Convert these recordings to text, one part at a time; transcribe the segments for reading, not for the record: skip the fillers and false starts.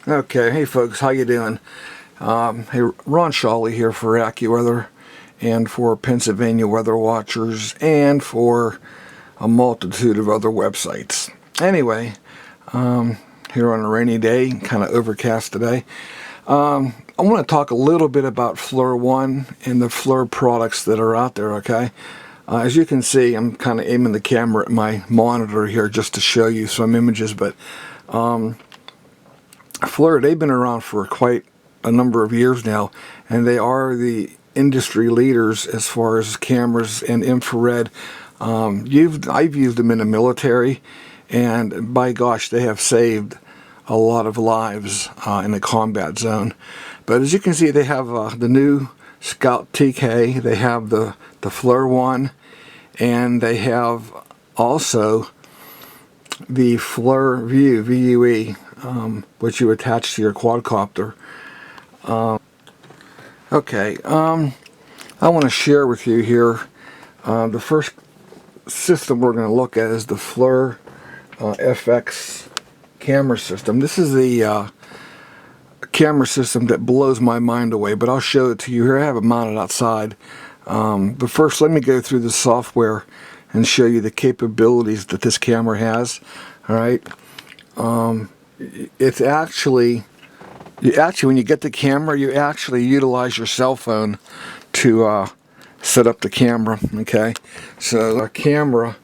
Okay, hey folks, how you doing? Hey, Ron Shawley here for AccuWeather and for Pennsylvania Weather Watchers and for a multitude of other websites. Anyway, here on a rainy day, kind of overcast today, I want to talk a little bit about Flir 1 and the Flir products that are out there, okay? As you can see, I'm kind of aiming the camera at my monitor here just to show you some images, but Flir, they've been around for quite a number of years now, and they are the industry leaders as far as cameras and infrared. I've used them in the military, and by gosh, they have saved a lot of lives in the combat zone. But as you can see, they have the new Scout TK, they have the Flir 1, and they have also the Flir View, VUE, which you attach to your quadcopter. Okay, I want to share with you here the first system we're going to look at is the Flir FX camera system. This is the camera system that blows my mind away, but I'll show it to you here. I have it mounted outside. But first, let me go through the software and show you the capabilities that this camera has. All right. It's actually when you get the camera, you actually utilize your cell phone to set up the camera. Okay, so a camera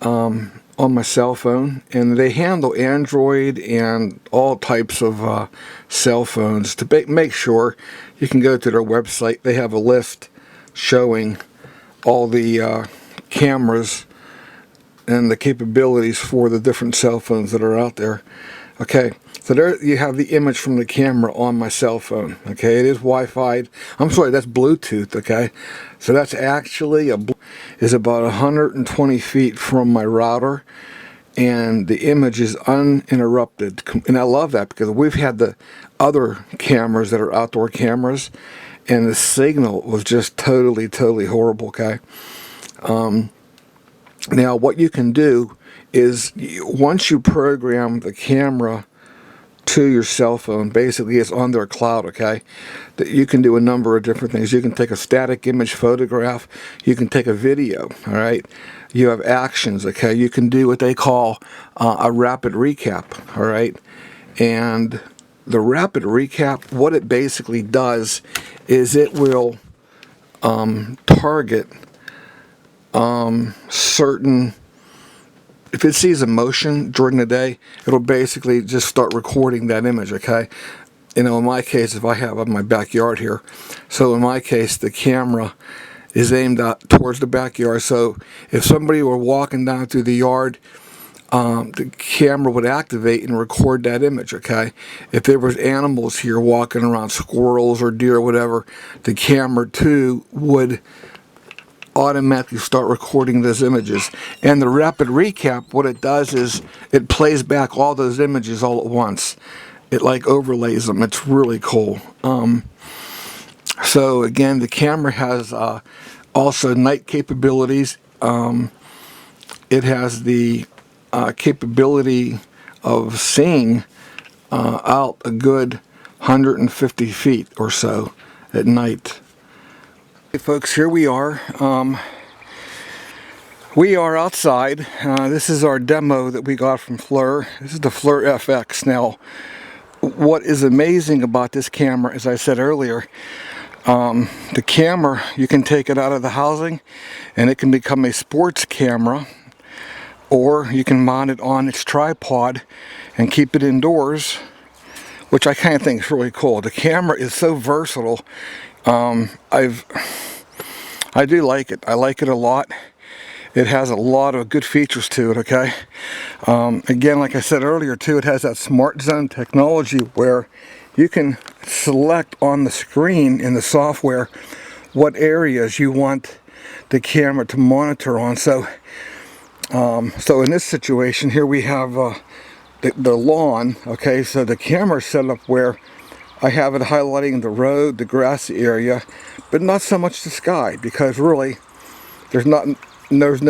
on my cell phone, and they handle Android and all types of cell phones. To make sure, you can go to their website. They have a list showing all the cameras and the capabilities for the different cell phones that are out there. Okay, so there you have the image from the camera on my cell phone. Okay, it is Wi-Fi. I'm sorry, that's Bluetooth. Okay, so that's actually is about 120 feet from my router, and the image is uninterrupted. And I love that because we've had the other cameras that are outdoor cameras, and the signal was just totally horrible. Okay. Now what you can do is once you program the camera to your cell phone, basically it's on their cloud, okay, that you can do a number of different things. You can take a static image photograph, you can take a video, all right, you have actions, okay, you can do what they call a rapid recap, all right, and the rapid recap, what it basically does is it will target certain, if it sees a motion during the day, it'll basically just start recording that image, okay? You know, in my case, if I have in my backyard here, so in my case, the camera is aimed out towards the backyard, so if somebody were walking down through the yard, the camera would activate and record that image, okay? If there was animals here walking around, squirrels or deer or whatever, the camera too would automatically start recording those images. And the rapid recap, what it does is it plays back all those images all at once. It like overlays them. It's really cool. So again, the camera has also night capabilities. It has the capability of seeing out a good 150 feet or so at night. Hey folks, here we are. We are outside. This is our demo that we got from Flir. This is the Flir FX. Now, what is amazing about this camera, as I said earlier, the camera, you can take it out of the housing and it can become a sports camera, or you can mount it on its tripod and keep it indoors, which I kind of think is really cool. The camera is so versatile. I do like it. I like it a lot. It has a lot of good features to it, okay? Again, like I said earlier too, it has that smart zone technology where you can select on the screen in the software what areas you want the camera to monitor on. So in this situation here we have the lawn, okay? So the camera is set up where I have it highlighting the road, the grassy area, but not so much the sky, because really there's no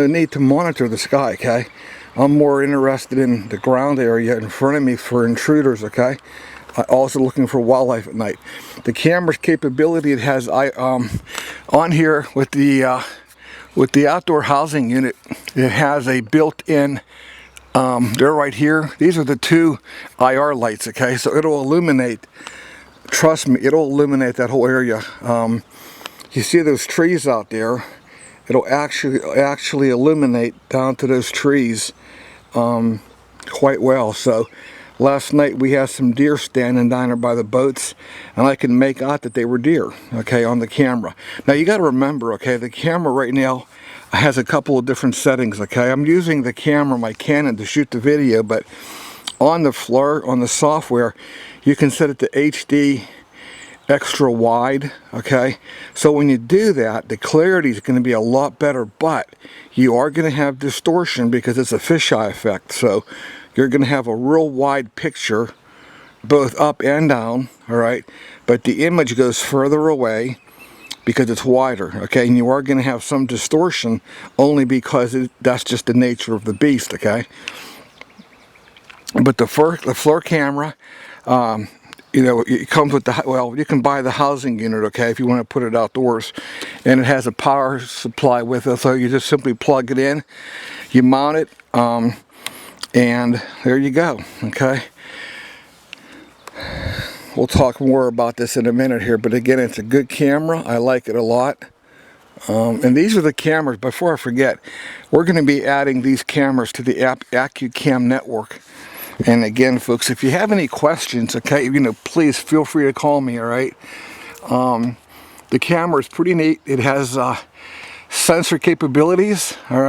need to monitor the sky, okay? I'm more interested in the ground area in front of me for intruders, okay? also looking for wildlife at night. The camera's capability, it has on here with the outdoor housing unit, it has a built-in, they're right here. These are the 2 IR lights, okay? So it'll illuminate, trust me, it'll illuminate that whole area. You see those trees out there? It'll actually illuminate down to those trees quite well. So last night we had some deer standing down there by the boats, and I can make out that they were deer, okay, on the camera. Now you got to remember, okay, the camera right now has a couple of different settings, okay? I'm using the camera, my Canon, to shoot the video, but on the Flir, on the software, you can set it to HD extra wide, okay? So when you do that, the clarity is going to be a lot better, but you are going to have distortion because it's a fisheye effect. So you're going to have a real wide picture, both up and down, all right? But the image goes further away because it's wider, okay? And you are going to have some distortion only because that's just the nature of the beast, okay? But the Flir camera, you know, it comes with the, well, you can buy the housing unit, okay, if you want to put it outdoors. And it has a power supply with it, so you just simply plug it in, you mount it, and there you go, okay? We'll talk more about this in a minute here, but again, it's a good camera. I like it a lot. And these are the cameras. Before I forget, we're going to be adding these cameras to the AccuCam network. And again, folks, if you have any questions, okay, you know, please feel free to call me, all right? The camera is pretty neat. It has sensor capabilities, all right?